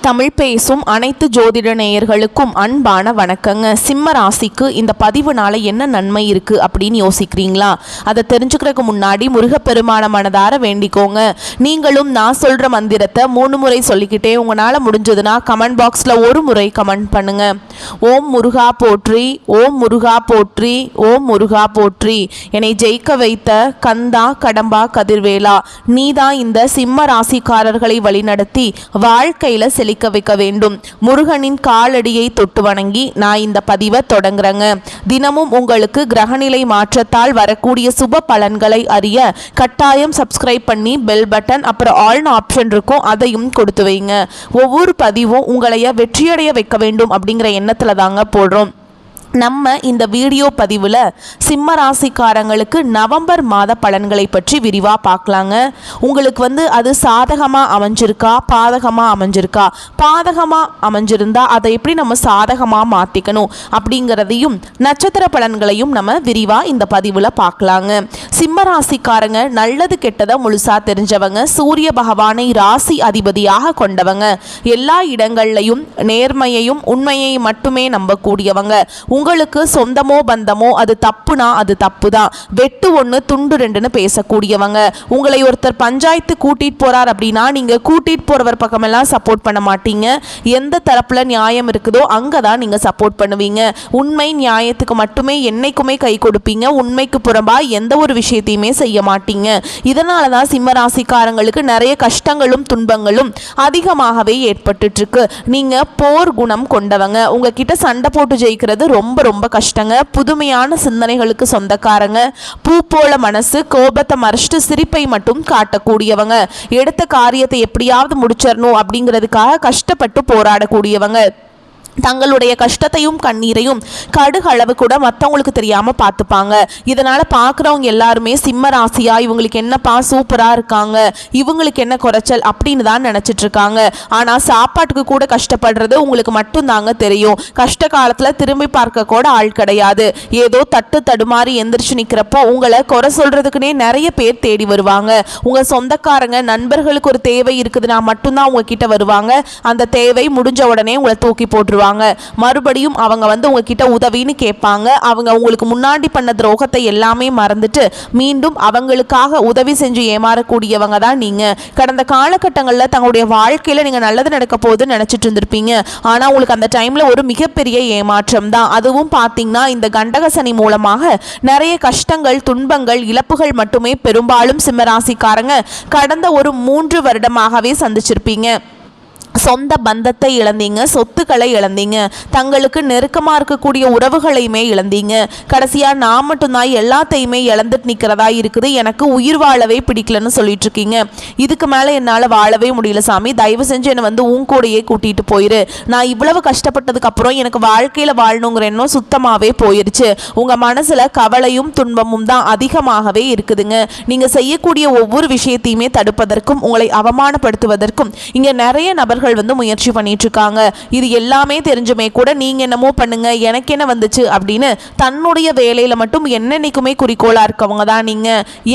தமிழ் பேசும் அனைத்து ஜோதிட நேயர்களுக்கும் அன்பான வணக்கங்க. சிம்ம ராசிக்கு இந்த பதிவுனால என்ன நன்மை இருக்கு அப்படின்னு யோசிக்கிறீங்களா? அதை தெரிஞ்சுக்கிறதுக்கு முன்னாடி முருகப்பெருமான மனதார வேண்டிக்கோங்க. நீங்களும் நான் சொல்ற மந்திரத்தை 3 முறை சொல்லிக்கிட்டே உங்களால முடிஞ்சதுன்னா கமெண்ட் பாக்ஸ்ல ஒரு முறை கமெண்ட் பண்ணுங்க. ஓம் முருகா போற்றி, ஓம் முருகா போற்றி, ஓம் முருகா போற்றி. என்னை ஜெயிக்க வைத்த கந்தா கடம்பா கதிர்வேலா, நீதான் இந்த சிம்ம ராசிக்காரர்களை வழிநடத்தி வாழ்க்கையில செழிக்க வைக்க வேண்டும். முருகனின் காலடியை தொட்டு வணங்கி நான் இந்த பதிவை தொடங்குறேங்க. தினமும் உங்களுக்கு கிரகநிலை மாற்றத்தால் வரக்கூடிய சுப பலன்களை அறிய கட்டாயம் சப்ஸ்கிரைப் பண்ணி பெல் பட்டன் அப்புறம் ஆல்னு ஆப்ஷன் இருக்கும், அதையும் கொடுத்து வைங்க. ஒவ்வொரு பதிவும் உங்களைய வெற்றியடைய வைக்க வேண்டும் அப்படிங்கிற எண்ணத்துல தாங்க போடுறோம். நம்ம இந்த வீடியோ பதிவில் சிம்ம ராசிக்காரங்களுக்கு நவம்பர் மாத பலன்களை பற்றி விரிவாக பார்க்கலாங்க. உங்களுக்கு அது சாதகமாக அமைஞ்சிருக்கா, பாதகமாக அமைஞ்சிருக்கா? பாதகமாக அமைஞ்சிருந்தா அதை எப்படி நம்ம சாதகமாக மாற்றிக்கணும் அப்படிங்கிறதையும் நட்சத்திர பலன்களையும் நம்ம விரிவாக இந்த பதிவில் பார்க்கலாங்க. சிம்ம ராசிக்காரங்க நல்லது கெட்டதை முழுசாக தெரிஞ்சவங்க, சூரிய பகவானை ராசி அதிபதியாக கொண்டவங்க, எல்லா இடங்கள்லையும் நேர்மையையும் உண்மையை மட்டுமே நம்பக்கூடியவங்க. உங்களுக்கு சொந்தமோ பந்தமோ அது தப்புனா அது தப்பு தான், வெட்டு ஒன்று துண்டு ரெண்டுன்னு பேசக்கூடியவங்க. உங்களை ஒருத்தர் பஞ்சாயத்து கூட்டிட்டு போறார் அப்படின்னா நீங்க கூட்டிட்டு போறவர் பக்கமெல்லாம் சப்போர்ட் பண்ண மாட்டீங்க. எந்த தரப்புல நியாயம் இருக்குதோ அங்கதான் நீங்க சப்போர்ட் பண்ணுவீங்க. உண்மை நியாயத்துக்கு மட்டுமே என்னைக்குமே கை கொடுப்பீங்க. உண்மைக்கு புறம்பா எந்த ஒரு விஷயத்தையுமே செய்ய மாட்டீங்க. இதனாலதான் சிம்ம ராசிக்காரங்களுக்கு நிறைய கஷ்டங்களும் துன்பங்களும் அதிகமாகவே ஏற்பட்டு இருக்கு. நீங்க போர் குணம் கொண்டவங்க. உங்ககிட்ட சண்டை போட்டு ஜெயிக்கிறது ரொம்ப ரொம்ப கஷ்டங்க. புதுமையான சிந்தனைகளுக்கு சொந்தக்காரங்க. பூ போல மனசு, கோபத்தை மறைச்சிட்டு சிரிப்பை மட்டும் காட்டக்கூடியவங்க. எடுத்த காரியத்தை எப்படியாவது முடிச்சிடணும் அப்படிங்கிறதுக்காக கஷ்டப்பட்டு போராடக்கூடியவங்க. தங்களுடைய கஷ்டத்தையும் கண்ணீரையும் கடுகளவு கூட மற்றவங்களுக்கு தெரியாம பார்த்துப்பாங்க. இதனால பார்க்குறவங்க எல்லாருமே சிம்ம ராசியா இவங்களுக்கு என்னப்பா சூப்பரா இருக்காங்க, இவங்களுக்கு என்ன குறைச்சல் அப்படின்னு தான் நினைச்சிட்டு இருக்காங்க. ஆனா சாப்பாட்டுக்கு கூட கஷ்டப்படுறது உங்களுக்கு மட்டும் தாங்க தெரியும். கஷ்ட காலத்துல திரும்பி பார்க்க கூட ஆள் கிடையாது. ஏதோ தட்டு தடுமாறி எந்திரிச்சு நிக்கிறப்போ உங்களை குறை சொல்றதுக்குன்னே நிறைய பேர் தேடி வருவாங்க. உங்க சொந்தக்காரங்க நண்பர்களுக்கு ஒரு தேவை இருக்குதுன்னா மட்டும்தான் உங்ககிட்ட வருவாங்க. அந்த தேவை முடிஞ்ச உடனே உங்களை தூக்கி போட்டுருவாங்க. மறுபடியும் அவங்க உங்ககிட்ட உதவின்னு கேட்பாங்க. அவங்க உங்களுக்கு முன்னாடி பண்ண துரோகத்தை எல்லாமே மறந்துட்டு மீண்டும் அவங்களுக்காக உதவி செஞ்சு ஏமாறக்கூடியவங்க தான் நீங்க. கடந்த காலகட்டங்களில் தங்களுடைய வாழ்க்கையில நீங்க நல்லது நடக்க போகுதுன்னு நினைச்சிட்டு இருந்திருப்பீங்க. ஆனா உங்களுக்கு அந்த டைம்ல ஒரு மிகப்பெரிய ஏமாற்றம் தான். அதுவும் பார்த்தீங்கன்னா இந்த கண்டக சனி மூலமாக நிறைய கஷ்டங்கள், துன்பங்கள், இழப்புகள் மட்டுமே பெரும்பாலும் சிம்மராசிக்காரங்க கடந்த ஒரு 3 வருடமாகவே சந்திச்சிருப்பீங்க. சொந்த பந்தத்தை இழந்தீங்க, சொத்துக்களை இழந்தீங்க, தங்களுக்கு நெருக்கமாக இருக்கக்கூடிய உறவுகளையுமே இழந்தீங்க. கடைசியாக நான் மட்டும்தான் எல்லாத்தையுமே இழந்துட்டு நிற்கிறதா இருக்குது, எனக்கு உயிர் வாழவே பிடிக்கலன்னு சொல்லிட்டு இருக்கீங்க. இதுக்கு மேலே என்னால் வாழவே முடியல சாமி, தயவு செஞ்சு என்னை உன் கூடையே கூட்டிகிட்டு போயிரு. நான் இவ்வளவு கஷ்டப்பட்டதுக்கு அப்புறம் எனக்கு வாழ்க்கையில் வாழணுங்கிற எண்ணம் சுத்தமாகவே போயிருச்சு. உங்கள் மனசில் கவலையும் துன்பமும் தான் அதிகமாகவே இருக்குதுங்க. நீங்கள் செய்யக்கூடிய ஒவ்வொரு விஷயத்தையுமே தடுப்பதற்கும் உங்களை அவமானப்படுத்துவதற்கும் இங்கே நிறைய நபர்கள் முயற்சி பண்ணிட்டு இருக்காங்க. இது எல்லாமே தெரிஞ்சுமே கூட நீங்க என்னமோ பண்ணுங்க, எனக்கு என்ன வந்துச்சு அப்படின்னு தன்னுடைய வேலையில மட்டும் என்னன்னைக்குமே குறிக்கோளா இருக்கவங்க தான் நீங்க.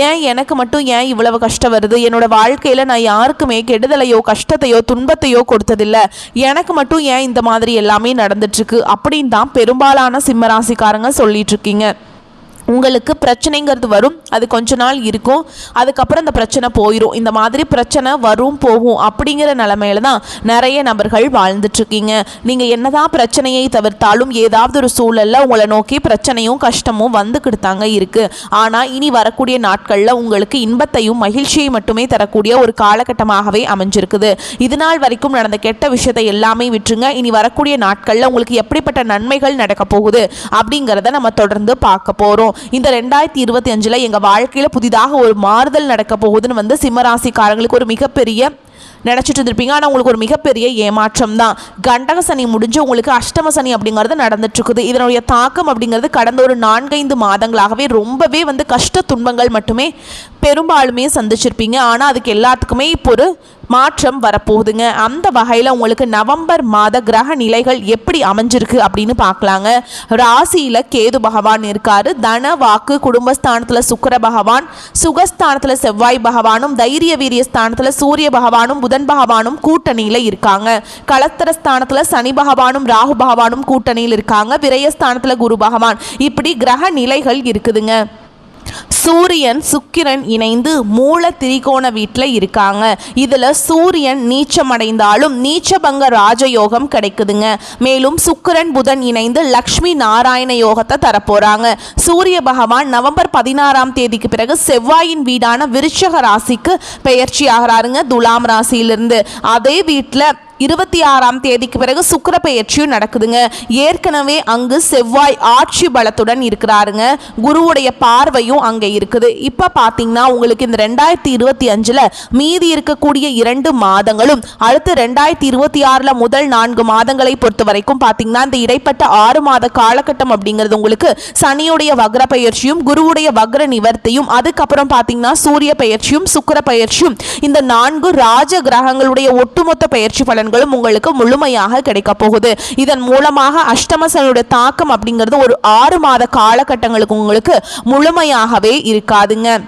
ஏன் எனக்கு மட்டும் ஏன் இவ்வளவு கஷ்டம் வருது, என்னோட வாழ்க்கையில நான் யாருக்குமே கெடுதலையோ கஷ்டத்தையோ துன்பத்தையோ கொடுத்ததில்லை, எனக்கு மட்டும் ஏன் இந்த மாதிரி எல்லாமே நடந்துட்டு இருக்கு அப்படின்னு தான் பெரும்பாலான சிம்மராசிக்காரங்க சொல்லிட்டு இருக்கீங்க. உங்களுக்கு பிரச்சனைங்கிறது வரும், அது கொஞ்ச நாள் இருக்கும், அதுக்கப்புறம் அந்த பிரச்சனை போயிடும். இந்த மாதிரி பிரச்சனை வரும் போகும் அப்படிங்கிற நிலைமையில தான் நிறைய நபர்கள் வாழ்ந்துட்டுருக்கீங்க. நீங்கள் என்னதான் பிரச்சனையை தவிர்த்தாலும் ஏதாவது ஒரு சூழலில் உங்களை நோக்கி பிரச்சனையும் கஷ்டமும் வந்துக்கிட்டு தாங்க இருக்குது. ஆனால் இனி வரக்கூடிய நாட்களில் உங்களுக்கு இன்பத்தையும் மகிழ்ச்சியை மட்டுமே தரக்கூடிய ஒரு காலகட்டமாகவே அமைஞ்சிருக்குது. இது நாள் வரைக்கும் நடந்த கெட்ட விஷயத்தை எல்லாமே விட்டுருங்க. இனி வரக்கூடிய நாட்களில் உங்களுக்கு எப்படிப்பட்ட நன்மைகள் நடக்க போகுது அப்படிங்கிறத நம்ம தொடர்ந்து பார்க்க போகிறோம். இந்த 2025 எங்க வாழ்க்கையில புதிதாக ஒரு மாறுதல் நடக்க போகுதுன்னு சிம்மராசிக்காரங்களுக்கு ஒரு மிகப்பெரிய நினச்சிட்டு இருந்திருப்பீங்க. ஆனால் உங்களுக்கு ஒரு மிகப்பெரிய ஏமாற்றம் தான். கண்டக சனி முடிஞ்சு உங்களுக்கு அஷ்டம சனி அப்படிங்கிறது நடந்துட்டு இருக்குது. இதனுடைய தாக்கம் அப்படிங்கிறது கடந்த ஒரு 4-5 மாதங்களாகவே ரொம்பவே கஷ்ட துன்பங்கள் மட்டுமே பெரும்பாலுமே சந்திச்சிருப்பீங்க. ஆனால் அதுக்கு எல்லாத்துக்குமே இப்போ ஒரு மாற்றம் வரப்போகுதுங்க. அந்த வகையில் உங்களுக்கு நவம்பர் மாத கிரக நிலைகள் எப்படி அமைஞ்சிருக்கு அப்படின்னு பார்க்கலாங்க. ராசியில் கேது பகவான் இருக்காரு. தன வாக்கு குடும்பஸ்தானத்தில் சுக்கிர பகவான், சுகஸ்தானத்தில் செவ்வாய் பகவானும், தைரிய வீரிய ஸ்தானத்தில் சூரிய பகவானும் புதன் பகவானும் கூட்டணியில இருக்காங்க. கலத்திரஸ்தானத்துல சனி பகவானும் ராகு பகவானும் கூட்டணியில் இருக்காங்க. விரயஸ்தானத்துல குரு பகவான். இப்படி கிரக நிலைகள் இருக்குதுங்க. சூரியன் சுக்கிரன் இணைந்து மூல திரிகோண வீட்டில் இருக்காங்க. இதில் சூரியன் நீச்சமடைந்தாலும் நீச்சபங்க ராஜயோகம் கிடைக்குதுங்க. மேலும் சுக்கிரன் புதன் இணைந்து லக்ஷ்மி நாராயண யோகத்தை தரப்போறாங்க. சூரிய பகவான் நவம்பர் 16ஆம் தேதிக்கு பிறகு செவ்வாயின் வீடான விருச்சக ராசிக்கு பெயர்ச்சி ஆகிறாருங்க, துலாம் ராசியிலிருந்து. அதே வீட்டில் 26ஆம் தேதிக்கு பிறகு சுக்கிர பெயர்ச்சியும் நடக்குதுங்க. ஏற்கனவே அங்கு செவ்வாய் ஆட்சி பலத்துடன் இருக்கிறாருங்க. குருவுடைய பார்வையும் அங்கே இருக்குது. இப்போ பார்த்தீங்கன்னா உங்களுக்கு இந்த 2025 மீதி இருக்கக்கூடிய 2 மாதங்களும் அடுத்து 2026 முதல் 4 மாதங்களை பொறுத்த வரைக்கும் பார்த்தீங்கன்னா இந்த இடைப்பட்ட 6 மாத காலகட்டம் அப்படிங்கிறது உங்களுக்கு சனியுடைய வக்ர பயிற்சியும் குருவுடைய வக்ர நிவர்த்தியும் அதுக்கப்புறம் பார்த்தீங்கன்னா சூரிய பயிற்சியும் சுக்கிர பயிற்சியும் இந்த 4 ராஜ கிரகங்களுடைய ஒட்டுமொத்த பயிற்சி பலன் உங்களுக்கு முழுமையாக கிடைக்க போகுது. இதன் மூலமாக அஷ்டம சனியுடைய தாக்கம் அப்படிங்கிறது ஒரு 6 மாத காலகட்டங்களுக்கு உங்களுக்கு முழுமையாகவே இருக்காதுங்க.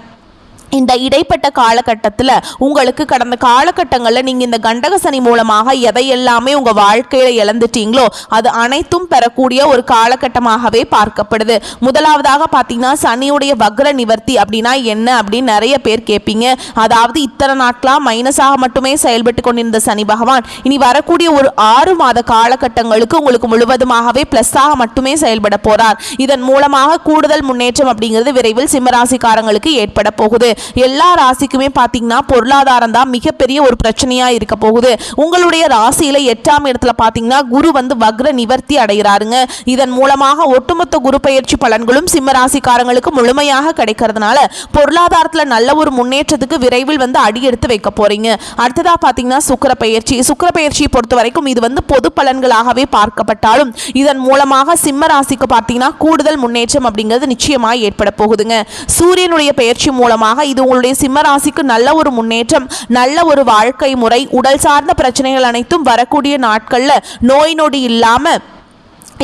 இந்த இடைப்பட்ட காலகட்டத்தில் உங்களுக்கு கடந்த காலகட்டங்களில் நீங்கள் இந்த கண்டக சனி மூலமாக எதையெல்லாமே உங்கள் வாழ்க்கையில் இழந்துட்டீங்களோ அது அனைத்தும் பெறக்கூடிய ஒரு காலகட்டமாகவே பார்க்கப்படுது. முதலாவதாக பார்த்தீங்கன்னா சனியுடைய வக்ர நிவர்த்தி அப்படின்னா என்ன அப்படின்னு நிறைய பேர் கேட்பீங்க. அதாவது இத்தனை நாட்களாக மைனஸாக மட்டுமே செயல்பட்டு கொண்டிருந்த சனி பகவான் இனி வரக்கூடிய ஒரு 6 மாத காலகட்டங்களுக்கு உங்களுக்கு முழுவதுமாகவே பிளஸ்ஸாக மட்டுமே செயல்பட போறார். இதன் மூலமாக கூடுதல் முன்னேற்றம் அப்படிங்கிறது விரைவில் சிம்மராசிக்காரங்களுக்கு ஏற்பட போகுது. எல்லா ராசிக்குமே பார்த்தீங்கன்னா பொருளாதாரம் தான் மிகப்பெரிய ஒரு பிரச்சனையா இருக்க போகுது. உங்களுடைய ராசியில 8ஆம் இடத்துல பார்த்தீங்கன்னா குரு வந்து வக்ர நிவர்த்தி அடைகிறாருங்க. இதன் மூலமாக ஒட்டுமொத்த குரு பயிற்சி பலன்களும் சிம்ம ராசிக்காரங்களுக்கு முழுமையாக கிடைக்கிறதுனால பொருளாதாரத்துல நல்ல ஒரு முன்னேற்றத்துக்கு விரைவில் வந்து அடி எடுத்து வைக்க போறீங்க. அடுத்ததா பார்த்தீங்கன்னா சுக்கிர பயிற்சியை பொறுத்த வரைக்கும் இது வந்து பொது பலன்களாகவே பார்க்கப்பட்டாலும் இதன் மூலமாக சிம்ம ராசிக்கு பார்த்தீங்கன்னா கூடுதல் முன்னேற்றம் அப்படிங்கிறது நிச்சயமாக ஏற்பட போகுதுங்க. சூரியனுடைய பயிற்சி மூலமாக இது உங்களுடைய சிம்ம ராசிக்கு நல்ல ஒரு முன்னேற்றம், நல்ல ஒரு வாழ்க்கை முறை, உடல் சார்ந்த பிரச்சனைகள் அனைத்தும் வரக்கூடிய நாட்கள்ல நோய் நொடி இல்லாம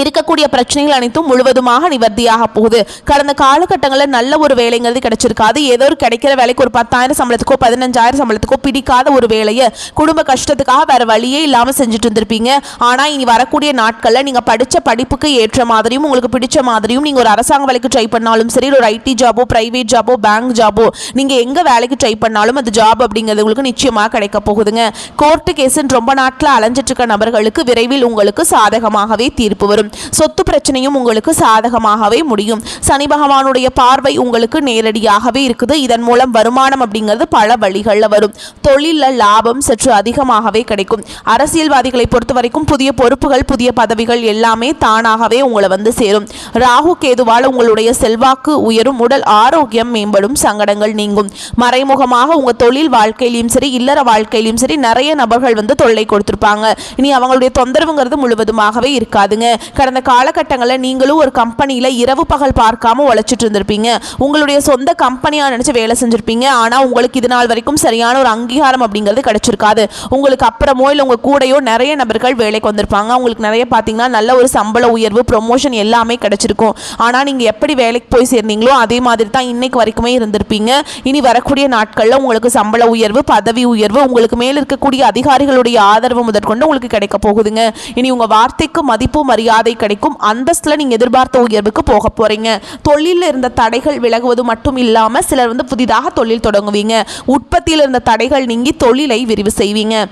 இருக்கக்கூடிய பிரச்சனைகள் அனைத்தும் முழுவதுமாக நிவர்த்தியாக போகுது. கடந்த காலகட்டங்களில் நல்ல ஒரு வேலைங்கிறது கிடைச்சிருக்காது. ஏதோ ஒரு கிடைக்கிற வேலைக்கு ஒரு 10,000 சம்பளத்துக்கோ 15,000 சம்பளத்துக்கோ பிடிக்காத ஒரு வேலையை குடும்ப கஷ்டத்துக்காக வேற வழியே இல்லாமல் செஞ்சுட்டு இருந்திருப்பீங்க. ஆனால் இனி வரக்கூடிய நாட்களில் நீங்கள் படித்த படிப்புக்கு ஏற்ற மாதிரியும் உங்களுக்கு பிடிச்ச மாதிரியும் நீங்கள் ஒரு அரசாங்க வேலைக்கு ட்ரை பண்ணாலும் சரி, ஒரு ஐடி ஜாபோ பிரைவேட் ஜாபோ பேங்க் ஜாபோ நீங்கள் எங்கே வேலைக்கு ட்ரை பண்ணாலும் அது ஜாப் அப்படிங்கிறது உங்களுக்கு நிச்சயமாக கிடைக்க போகுதுங்க. கோர்ட்டு கேஸுன்னு ரொம்ப நாட்கள் அலைஞ்சிட்டு இருக்க நபர்களுக்கு விரைவில் உங்களுக்கு சாதகமாகவே தீர்ப்பு வரும். சொத்து பிரச்சனையும் உங்களுக்கு சாதகமாகவே முடியும். சனி பகவானுடைய பார்வை உங்களுக்கு நேரடியாகவே இருக்குது. இதன் மூலம் வருமானம் அப்படிங்கிறது பல வழிகளில் வரும். தொழிலில் லாபம் சற்று அதிகமாகவே கிடைக்கும். அரசியல்வாதிகளை பொறுத்த வரைக்கும் புதிய பொறுப்புகள் புதிய பதவிகள் எல்லாமே தானாகவே உங்களை வந்து சேரும். ராகு கேதுவால் உங்களுடைய செல்வாக்கு உயரும், உடல் ஆரோக்கியம் மேம்படும், சங்கடங்கள் நீங்கும். மறைமுகமாக உங்க தொழில் வாழ்க்கையிலும் சரி இல்லற வாழ்க்கையிலும் சரி நிறைய நபர்கள் வந்து தொல்லை கொடுத்திருப்பாங்க. இனி அவங்களுடைய தொந்தரவுங்கிறது முழுவதுமாகவே இருக்காதுங்க. கடந்த காலகட்டங்களில் நீங்களும் ஒரு கம்பெனியில் இரவு பகல் பார்க்காம உழைச்சிட்டு இருந்திருப்பீங்க. உங்களுடைய சொந்த கம்பெனியாக நினச்சி வேலை செஞ்சுருப்பீங்க. ஆனால் உங்களுக்கு இது நாள் வரைக்கும் சரியான ஒரு அங்கீகாரம் அப்படிங்கிறது கிடைச்சிருக்காது. உங்களுக்கு அப்புறமோ இல்லை உங்கள் கூடையோ நிறைய நபர்கள் வேலைக்கு வந்திருப்பாங்க. உங்களுக்கு நிறைய பார்த்தீங்கன்னா நல்ல ஒரு சம்பள உயர்வு ப்ரொமோஷன் எல்லாமே கிடைச்சிருக்கும். ஆனால் நீங்கள் எப்படி வேலைக்கு போய் சேர்ந்தீங்களோ அதே மாதிரி தான் இன்னைக்கு வரைக்குமே இருந்திருப்பீங்க. இனி வரக்கூடிய நாட்களில் உங்களுக்கு சம்பள உயர்வு பதவி உயர்வு உங்களுக்கு மேல் இருக்கக்கூடிய அதிகாரிகளுடைய ஆதரவு முதற்கொண்டு உங்களுக்கு கிடைக்க போகுதுங்க. இனி உங்கள் வார்த்தைக்கு மதிப்பு மரியாதை கிடைக்கும். அந்தஸ்துல நீங்க எதிர்பார்த்த உயர்வுக்கு போக போறீங்க. தொழிலில் இருந்த தடைகள் விலகுவது மட்டும் இல்லாம சிலர் வந்து புதிதாக தொழில் தொடங்குவீங்க. உற்பத்தியில் இருந்த தடைகள் நீங்கி தொழிலை விரிவு செய்வீங்க.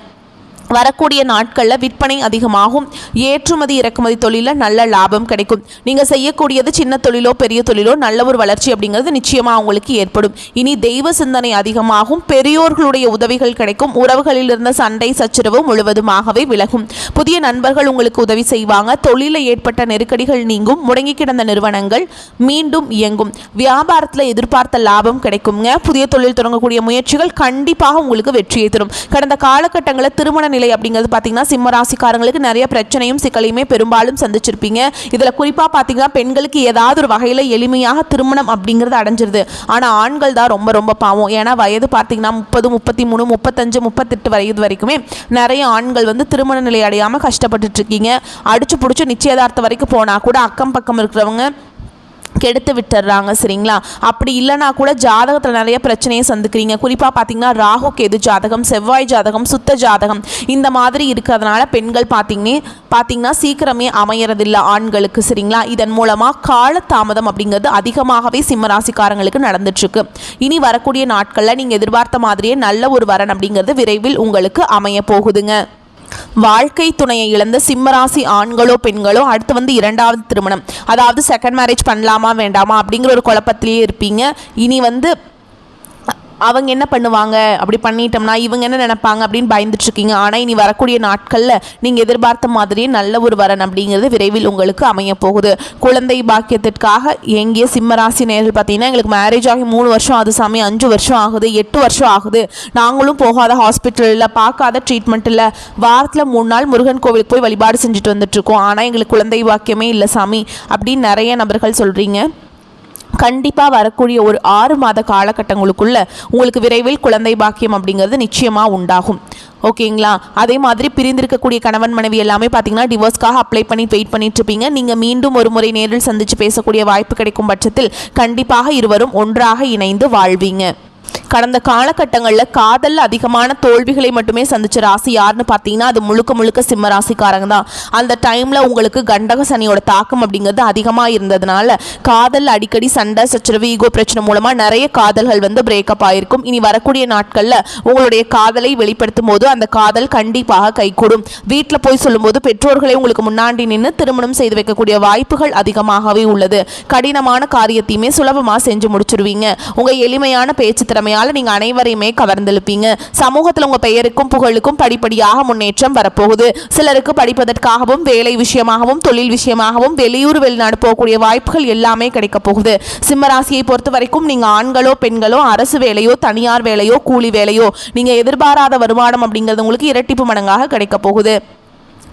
வரக்கூடிய நாட்களில் விற்பனை அதிகமாகும். ஏற்றுமதி இறக்குமதி தொழிலில் நல்ல லாபம் கிடைக்கும். நீங்கள் செய்யக்கூடியது சின்ன தொழிலோ பெரிய தொழிலோ நல்ல ஒரு வளர்ச்சி அப்படிங்கிறது நிச்சயமாக உங்களுக்கு ஏற்படும். இனி தெய்வ சிந்தனை அதிகமாகும். பெரியோர்களுடைய உதவிகள் கிடைக்கும். உறவுகளில் இருந்த சண்டை சச்சரவு முழுவதுமாகவே விலகும். புதிய நண்பர்கள் உங்களுக்கு உதவி செய்வாங்க. தொழிலில் ஏற்பட்ட நெருக்கடிகள் நீங்கும். முடங்கி கிடந்த நிறுவனங்கள் மீண்டும் இயங்கும். வியாபாரத்தில் எதிர்பார்த்த லாபம் கிடைக்குங்க. புதிய தொழில் தொடங்கக்கூடிய முயற்சிகள் கண்டிப்பாக உங்களுக்கு வெற்றியை தரும். கடந்த காலகட்டங்களில் திருமண நிலை அப்படிங்கிறது பார்த்தீங்கன்னா சிம்ம ராசிக்காரங்களுக்கு நிறைய பிரச்சனையும் சிக்கலையுமே பெரும்பாலும் சந்திச்சிருப்பீங்க. இதில் குறிப்பாக பார்த்தீங்கன்னா பெண்களுக்கு ஏதாவது ஒரு வகையில் எளிமையாக திருமணம் அப்படிங்கிறது அடைஞ்சிருது. ஆனால் ஆண்கள் தான் ரொம்ப ரொம்ப பாவம். ஏன்னா வயது பார்த்தீங்கன்னா 30 33 35 38 வயது வரைக்குமே நிறைய ஆண்கள் வந்து திருமண நிலை அடையாமல் கஷ்டப்பட்டுட்டு இருக்கீங்க. அடிச்சு பிடிச்சி நிச்சயதார்த்தம் வரைக்கும் போனால் கூட அக்கம் பக்கம் இருக்கிறவங்க கெடுத்து விட்டுறாங்க. சரிங்களா? அப்படி இல்லைனா கூட ஜாதகத்தில் நிறைய பிரச்சனையை சந்திக்கிறீங்க. குறிப்பாக பார்த்தீங்கன்னா ராகு கேது ஜாதகம், செவ்வாய் ஜாதகம், சுத்த ஜாதகம் இந்த மாதிரி இருக்கிறதுனால பெண்கள் பார்த்தீங்கன்னா சீக்கிரமே அமையறதில்லை ஆண்களுக்கு. சரிங்களா? இதன் மூலமாக காலதாமதம் அப்படிங்கிறது அதிகமாகவே சிம்மராசிக்காரங்களுக்கு நடந்துட்டுருக்கு. இனி வரக்கூடிய நாட்களில் நீங்கள் எதிர்பார்த்த மாதிரியே நல்ல ஒரு வரன் அப்படிங்கிறது விரைவில் உங்களுக்கு அமைய போகுதுங்க. வாழ்க்கை துணையை இழந்த சிம்மராசி ஆண்களோ பெண்களோ அடுத்து இரண்டாவது திருமணம், அதாவது செகண்ட் மேரேஜ் பண்ணலாமா வேண்டாமா அப்படிங்கிற ஒரு குழப்பத்திலேயே இருப்பீங்க. இனி அவங்க என்ன பண்ணுவாங்க, அப்படி பண்ணிட்டோம்னா இவங்க என்ன நினைப்பாங்க அப்படின்னு பயந்துட்டுருக்கீங்க. ஆனால் இனி வரக்கூடிய நாட்களில் நீங்கள் எதிர்பார்த்த மாதிரியே நல்ல ஒரு வரன் அப்படிங்கிறது விரைவில் உங்களுக்கு அமைய போகுது. குழந்தை பாக்கியத்திற்காக எங்கேயே சிம்மராசி நேர்கள் பார்த்தீங்கன்னா எங்களுக்கு மேரேஜ் ஆகி 3 வருஷம் ஆகுது சாமி, 5 வருஷம் ஆகுது, 8 வருஷம் ஆகுது, நாங்களும் போகாத ஹாஸ்பிட்டலில் பார்க்காத ட்ரீட்மெண்ட் இல்லை, வாரத்தில் 3 நாள் முருகன் கோவிலுக்கு போய் வழிபாடு செஞ்சுட்டு வந்துட்டுருக்கோம், ஆனால் எங்களுக்கு குழந்தை பாக்கியமே இல்லை சாமி அப்படின்னு நிறைய நபர்கள் சொல்கிறீங்க. கண்டிப்பாக வரக்கூடிய ஒரு 6 மாத காலகட்டங்களுக்குள்ள உங்களுக்கு விரைவில் குழந்தை பாக்கியம் அப்படிங்கிறது நிச்சயமாக உண்டாகும். ஓகேங்களா? அதே மாதிரி பிரிந்திருக்கக்கூடிய கணவன் மனைவி எல்லாமே பார்த்தீங்கன்னா டிவோர்ஸ்க்காக அப்ளை பண்ணி வெயிட் பண்ணிட்டு இருப்பீங்க. நீங்கள் மீண்டும் ஒரு முறை நேரில் சந்தித்து பேசக்கூடிய வாய்ப்பு கிடைக்கும் பட்சத்தில் கண்டிப்பாக இருவரும் ஒன்றாக இணைந்து வாழ்வீங்க. கடந்த காலகட்டங்களில் காதலில் அதிகமான தோல்விகளை மட்டுமே சந்திச்ச ராசி யாருன்னு பார்த்தீங்கன்னா அது முழுக்க சிம்ம ராசிக்காரங்க தான். அந்த டைமில் உங்களுக்கு கண்டக சனியோட தாக்கம் அப்படிங்கிறது அதிகமாக இருந்ததுனால காதல் அடிக்கடி சண்டை சச்சரவு ஈகோ பிரச்சனை மூலமாக நிறைய காதல்கள் பிரேக்கப் ஆகிருக்கும். இனி வரக்கூடிய நாட்களில் உங்களுடைய காதலை வெளிப்படுத்தும் போது அந்த காதல் கண்டிப்பாக கைகூடும். வீட்டில் போய் சொல்லும்போது பெற்றோர்களை உங்களுக்கு முன்னாடி நின்று திருமணம் செய்து வைக்கக்கூடிய வாய்ப்புகள் அதிகமாகவே உள்ளது. கடினமான காரியத்தையுமே சுலபமாக செஞ்சு முடிச்சிருவீங்க. உங்கள் எளிமையான பேச்சு திறமையால் நீங்க அனைவரையுமே கவர்ந்தெழுப்பீங்க. சமூகத்தில் உங்க பெயருக்கும் புகழுக்கும் படிப்படியாக முன்னேற்றம் வரப்போகுது. சிலருக்கு படிப்பதற்காகவும் வேலை விஷயமாகவும் தொழில் விஷயமாகவும் வெளியூர் வெளிநாடு போகக்கூடிய வாய்ப்புகள் எல்லாமே கிடைக்க போகுது. சிம்மராசியை பொறுத்த வரைக்கும் நீங்க ஆண்களோ பெண்களோ அரசு வேலையோ தனியார் வேலையோ கூலி வேலையோ நீங்க எதிர்பாராத வருமானம் அப்படிங்கிறது உங்களுக்கு இரட்டிப்பு மடங்காக கிடைக்க போகுது.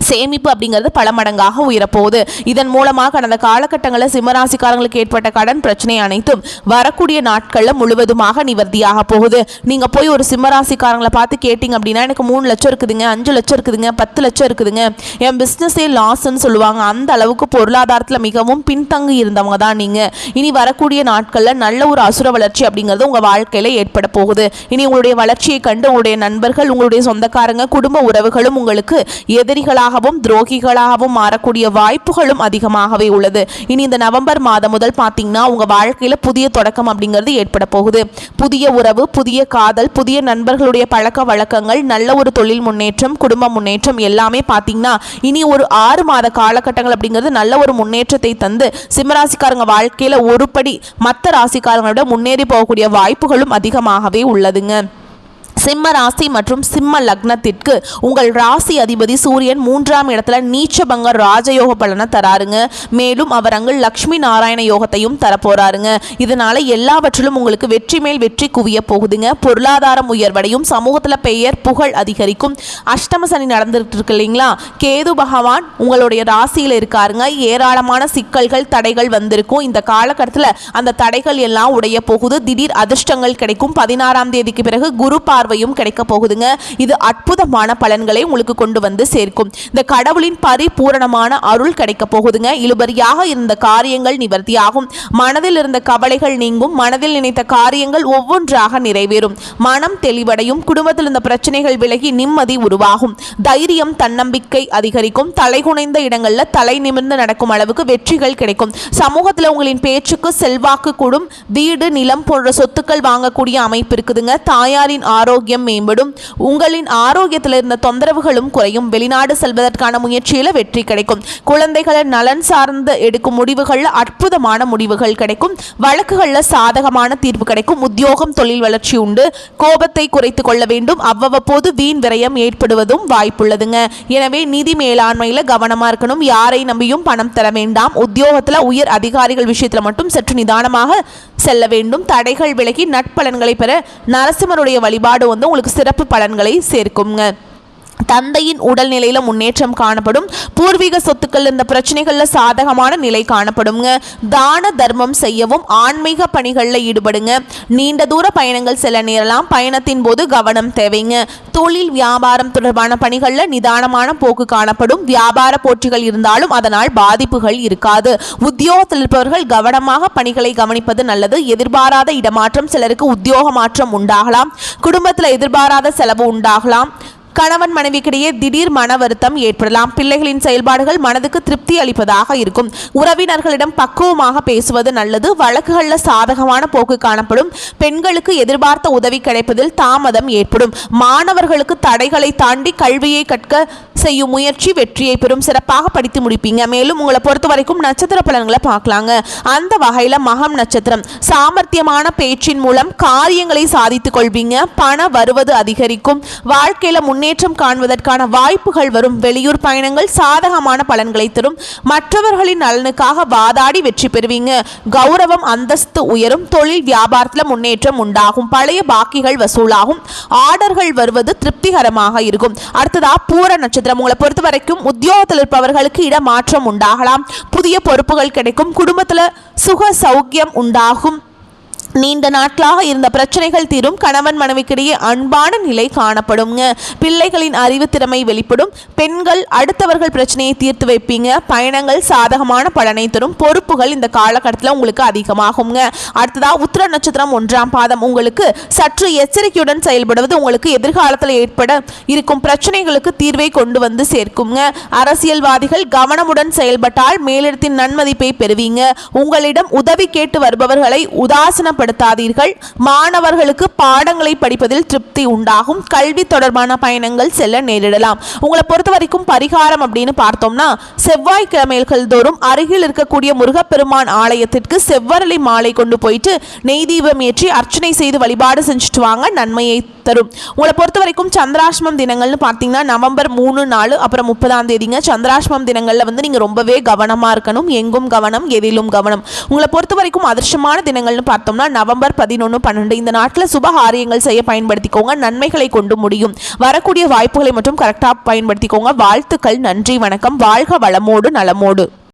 சேமிப்பு அப்படிங்கிறது பல மடங்காக உயரப்போகுது. இதன் மூலமாக கடந்த காலகட்டங்களில் சிம்மராசிக்காரங்களுக்கு ஏற்பட்ட கடன் பிரச்சனை அனைத்தும் வரக்கூடிய நாட்களில் முழுவதுமாக நிவர்த்தியாக போகுது. நீங்கள் போய் ஒரு சிம்மராசிக்காரங்களை பார்த்து கேட்டிங்க அப்படின்னா எனக்கு 3 லட்சம் இருக்குதுங்க, 5 லட்சம் இருக்குதுங்க, 10 லட்சம் இருக்குதுங்க, என் பிஸ்னஸே லாஸ்ன்னு சொல்லுவாங்க. அந்த அளவுக்கு பொருளாதாரத்தில் மிகவும் பின்தங்கி இருந்தவங்க தான் நீங்கள். இனி வரக்கூடிய நாட்களில் நல்ல ஒரு அசுர வளர்ச்சி அப்படிங்கிறது உங்கள் வாழ்க்கையில் ஏற்பட போகுது. இனி உங்களுடைய வளர்ச்சியை கண்டு உங்களுடைய நண்பர்கள், உங்களுடைய சொந்தக்காரங்க, குடும்ப உறவுகளும் உங்களுக்கு எதிரிகளாக துரோகிகளாகவும் மாறக்கூடிய வாய்ப்புகளும் அதிகமாகவே உள்ளது. இனி இந்த நவம்பர் மாதம் முதல் பார்த்தீங்கன்னா உங்க வாழ்க்கையில புதிய தொடக்கம் அப்படிங்கிறது ஏற்பட போகுது. புதிய உறவு, புதிய காதல், புதிய நண்பர்களுடைய பழக்க வழக்கங்கள், நல்ல ஒரு தொழில் முன்னேற்றம், குடும்ப முன்னேற்றம் எல்லாமே பார்த்தீங்கன்னா இனி ஒரு 6 மாத காலகட்டங்கள் அப்படிங்கிறது நல்ல ஒரு முன்னேற்றத்தை தந்து சிம்மராசிக்காரங்க வாழ்க்கையில ஒருபடி மற்ற ராசிக்காரங்களோட முன்னேறி போகக்கூடிய வாய்ப்புகளும் அதிகமாகவே உள்ளதுங்க. சிம்ம ராசி மற்றும் சிம்ம லக்னத்திற்கு உங்கள் ராசி அதிபதி சூரியன் 3ஆம் இடத்துல நீச்சபங்க ராஜயோக பலனை தராருங்க. மேலும் அவர் அங்கு லக்ஷ்மி நாராயண யோகத்தையும் தரப்போறாருங்க. இதனால எல்லாவற்றிலும் உங்களுக்கு வெற்றி மேல் வெற்றி குவிய போகுதுங்க. பொருளாதாரம் உயர்வடையும், சமூகத்தில் பெயர் புகழ் அதிகரிக்கும். அஷ்டம சனி நடந்துட்டு இருக்கு இல்லைங்களா? கேது பகவான் உங்களுடைய ராசியில் இருக்காருங்க. ஏராளமான சிக்கல்கள் தடைகள் வந்திருக்கும். இந்த காலகட்டத்தில் அந்த தடைகள் எல்லாம் உடைய போகுது. திடீர் அதிர்ஷ்டங்கள் கிடைக்கும். 16ஆம் தேதிக்கு பிறகு குரு பார்வையும் கிடைக்க போகுதுங்க. இது அற்புதமான பலன்களை உங்களுக்கு கொண்டு வந்து சேர்க்கும். இந்த கடவுளின் பரிபூரணமான அருள் கிடைக்க போகுதுங்க. இழுபறியாக இருந்த காரியங்கள் நிவர்த்தியாகும். மனதில் இருந்த கவலைகள் நீங்கும். மனதில் நினைத்த காரியங்கள் ஒவ்வொன்றாக நிறைவேறும். மனம் தெளிவடையும். குடும்பத்தில் இருந்த பிரச்சனைகள் விலகி நிம்மதி உருவாகும். தைரியம் தன்னம்பிக்கை அதிகரிக்கும். தலைகுனைந்த இடங்கள்ல தலை நிமிர்ந்து நடக்கும் அளவுக்கு வெற்றிகள் கிடைக்கும். சமூகத்தில் உங்களின் பேச்சுக்கு செல்வாக்கு கூடும். வீடு நிலம் போன்ற சொத்துக்கள் வாங்கக்கூடிய அமைப்பு இருக்குதுங்க. தாயாரின் ஆரோக்கியம் மேம்படும். உங்களின் ஆரோக்கியத்தில் இருந்த தொந்தரவுகளும் குறையும். வெளிநாடு செல்வதற்கான முயற்சியில வெற்றி கிடைக்கும். குழந்தைகளின் நலன் சார்ந்து எடுக்கும் முடிவுகள்ல அற்புதமான முடிவுகள் கிடைக்கும். வழக்குகள்ல சாதகமான தீர்ப்பு கிடைக்கும். உத்தியோகம் தொழில் வளர்ச்சி உண்டு. கோபத்தை குறைத்துக் கொள்ள வேண்டும். அவ்வப்போது வீண் விரயம் ஏற்படுவதும் வாய்ப்புள்ளதுங்க. எனவே நிதி மேலாண்மையில கவனமா இருக்கணும். யாரை நம்பியும் பணம் தர வேண்டாம். உத்தியோகத்துல உயர் அதிகாரிகள் விஷயத்துல மட்டும் சற்று நிதானமாக செல்ல வேண்டும். தடைகள் விலகி நட்பலன்களை பெற நரசிம்மருடைய வழிபாடு உங்களுக்கு சிறப்பு பலன்களை சேர்க்குங்க. தந்தையின் உடல்நிலையில முன்னேற்றம் காணப்படும். பூர்வீக சொத்துக்கள் இந்த பிரச்சனைகள்ல சாதகமான நிலை காணப்படுங்க. தான தர்மம் செய்யவும் ஆன்மீக பணிகள்ல ஈடுபடுங்க. நீண்ட தூர பயணங்கள் செல்ல நேரலாம். பயணத்தின் போது கவனம் தேவைங்க. தொழில் வியாபாரம் தொடர்பான பணிகள்ல நிதானமான போக்கு காணப்படும். வியாபார போட்டிகள் இருந்தாலும் அதனால் பாதிப்புகள் இருக்காது. உத்தியோகத்தில் இருப்பவர்கள் கவனமாக பணிகளை கவனிப்பது நல்லது. எதிர்பாராத இடமாற்றம், சிலருக்கு உத்தியோக மாற்றம் உண்டாகலாம். குடும்பத்தில் எதிர்பாராத செலவு உண்டாகலாம். கணவன் மனைவிக்கிடையே திடீர் மன வருத்தம் ஏற்படலாம். பிள்ளைகளின் செயல்பாடுகள் மனதுக்கு திருப்தி அளிப்பதாக இருக்கும். உறவினர்களிடம் பக்குவமாக பேசுவது நல்லது. வழக்குகளில் சாதகமான போக்கு காணப்படும். பெண்களுக்கு எதிர்பார்த்த உதவி கிடைப்பதில் தாமதம் ஏற்படும். மாணவர்களுக்கு தடைகளை தாண்டி கல்வியை கற்க செய்யும் முயற்சி வெற்றியை பெறும். சிறப்பாக படித்து முடிப்பீங்க. மேலும் உங்களை பொறுத்த வரைக்கும் நட்சத்திர பலன்களை பார்க்கலாங்க. அந்த வகையில் மகம் நட்சத்திரம், சாமர்த்தியமான பேச்சின் மூலம் காரியங்களை சாதித்துக் கொள்வீங்க. பண வருவது அதிகரிக்கும். வாழ்க்கையில முன்னேற்றம் காண்பதற்கான வாய்ப்புகள் வரும். வெளியூர் பயணங்கள் சாதகமான பலன்களை தரும். மற்றவர்களின் நலனுக்காக வாதாடி வெற்றி பெறுவீங்க. கௌரவம் அந்தஸ்து உயரும். தொழில் வியாபாரத்தில் முன்னேற்றம் உண்டாகும். பழைய பாக்கிகள் வசூலாகும். ஆர்டர்கள் வருவது திருப்திகரமாக இருக்கும். அடுத்ததா பூர நட்சத்திரம், உங்களை பொறுத்த வரைக்கும் உத்தியோகத்தில் இருப்பவர்களுக்கு இடமாற்றம் உண்டாகலாம். புதிய பொறுப்புகள் கிடைக்கும். குடும்பத்தில் சுக சௌக்கியம் உண்டாகும். நீண்ட நாட்களாக இருந்த பிரச்சனைகள் தீரும். கணவன் மனைவிக்கிடையே அன்பான நிலை காணப்படுங்க. பிள்ளைகளின் அறிவு திறமை வெளிப்படும். பெண்கள் அடுத்தவர்கள் பிரச்சனையை தீர்த்து வைப்பீங்க. பயணங்கள் சாதகமான பலனை தரும். பொறுப்புகள் இந்த காலகட்டத்தில் உங்களுக்கு அதிகமாகுங்க. அடுத்ததா உத்திர நட்சத்திரம் 1ஆம் பாதம், உங்களுக்கு சற்று எச்சரிக்கையுடன் செயல்படுவது உங்களுக்கு எதிர்காலத்தில் ஏற்பட இருக்கும் பிரச்சனைகளுக்கு தீர்வை கொண்டு வந்து சேர்க்குங்க. அரசியல்வாதிகள் கவனமுடன் செயல்பட்டால் மேலிடத்தின் நன்மதிப்பை பெறுவீங்க. உங்களிடம் உதவி கேட்டு வருபவர்களை உதாசன மாணவர்களுக்கு பாடங்களை படிப்பதில் திருப்தி உண்டாகும். கல்வி தொடர்பான பயணங்கள் செல்ல நேரிடலாம். உங்களை பொறுத்த வரைக்கும் பரிகாரம் அப்படின்னு பார்த்தோம்னா, செவ்வாய்க்கிழமைகள் தோறும் அருகில் இருக்கக்கூடிய முருகப்பெருமான் ஆலயத்திற்கு செவ்வரளி மாலை கொண்டு போயிட்டு நெய் தீபம் ஏற்றி அர்ச்சனை செய்து வழிபாடு செஞ்சுட்டு வாங்க. நன்மையை தரும். உங்களை பொறுத்த வரைக்கும் சந்திராஷ்டமம் தினங்கள்னு பார்த்தீங்கன்னா நவம்பர் 3, 4 அப்புறம் 30ஆம் தேதிங்க. சந்திராஷ்டமம் தினங்கள்ல வந்து நீங்க ரொம்பவே கவனமா இருக்கணும். எங்கும் கவனம், எதிலும் கவனம். உங்களை பொறுத்த வரைக்கும் அதிர்ஷ்டமான தினங்கள்னு பார்த்தோம்னா நவம்பர் 11, 12 இந்த நாட்டில் சுபகாரியங்கள் செய்ய பயன்படுத்திக்கோங்க. நன்மைகளை கொண்டு முடியும். வரக்கூடிய வாய்ப்புகளை மட்டும் கரெக்டாக பயன்படுத்திக்கோங்க. வாழ்த்துக்கள். நன்றி, வணக்கம். வாழ்க வளமோடு நலமோடு.